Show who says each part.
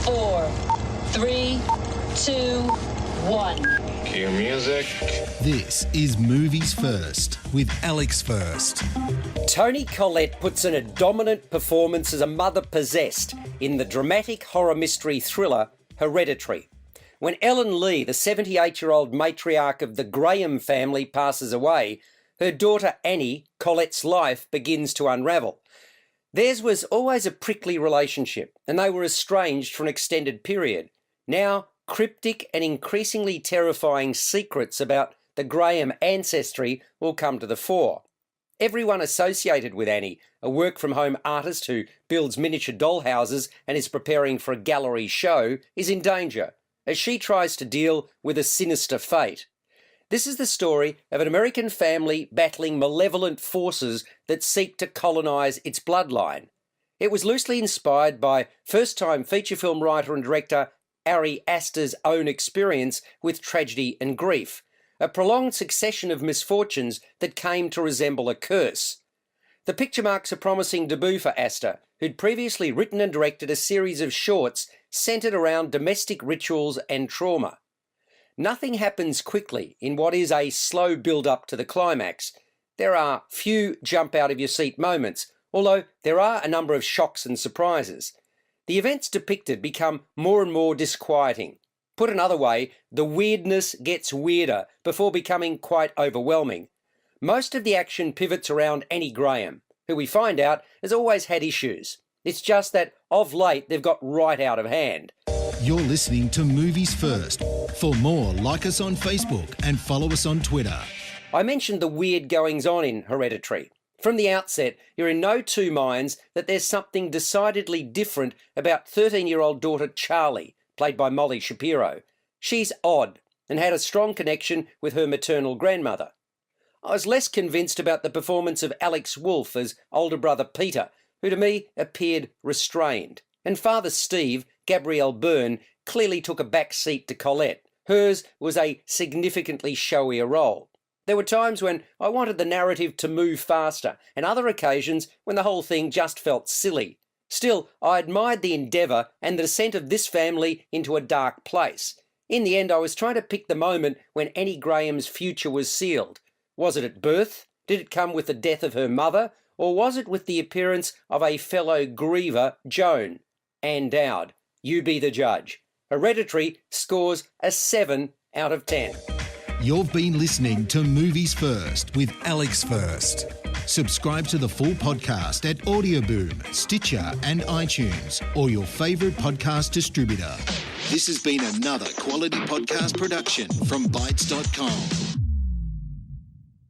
Speaker 1: 4, 3, 2, 1.
Speaker 2: Cue music.
Speaker 3: This is Movies First with Alex First.
Speaker 4: Toni Collette puts in a dominant performance as a mother possessed in the dramatic horror mystery thriller Hereditary. When Ellen Lee, the 78-year-old matriarch of the Graham family, passes away, her daughter Annie, Collette's life begins to unravel. Theirs was always a prickly relationship, and they were estranged for an extended period. Now, cryptic and increasingly terrifying secrets about the Graham ancestry will come to the fore. Everyone associated with Annie, a work-from-home artist who builds miniature dollhouses and is preparing for a gallery show, is in danger as she tries to deal with a sinister fate. This is the story of an American family battling malevolent forces that seek to colonise its bloodline. It was loosely inspired by first-time feature film writer and director Ari Aster's own experience with tragedy and grief, a prolonged succession of misfortunes that came to resemble a curse. The picture marks a promising debut for Aster, who'd previously written and directed a series of shorts centred around domestic rituals and trauma. Nothing happens quickly in what is a slow build-up to the climax. There are few jump-out-of-your-seat moments, although there are a number of shocks and surprises. The events depicted become more and more disquieting. Put another way, the weirdness gets weirder before becoming quite overwhelming. Most of the action pivots around Annie Graham, who we find out has always had issues. It's just that, of late, they've got right out of hand.
Speaker 3: You're listening to Movies First. For more, like us on Facebook and follow us on Twitter.
Speaker 4: I mentioned the weird goings-on in Hereditary. From the outset, you're in no two minds that there's something decidedly different about 13-year-old daughter Charlie, played by Molly Shapiro. She's odd and had a strong connection with her maternal grandmother. I was less convinced about the performance of Alex Wolff as older brother Peter, who to me appeared restrained. And Father Steve, Gabriel Byrne, clearly took a back seat to Collette. Hers was a significantly showier role. There were times when I wanted the narrative to move faster, and other occasions when the whole thing just felt silly. Still, I admired the endeavour and the descent of this family into a dark place. In the end, I was trying to pick the moment when Annie Graham's future was sealed. Was it at birth? Did it come with the death of her mother? Or was it with the appearance of a fellow griever, Joan? Ann Dowd. You be the judge. Hereditary scores a 7 out of 10.
Speaker 3: You've been listening to Movies First with Alex First. Subscribe to the full podcast at Audioboom, Stitcher and iTunes, or your favourite podcast distributor. This has been another quality podcast production from Bytes.com.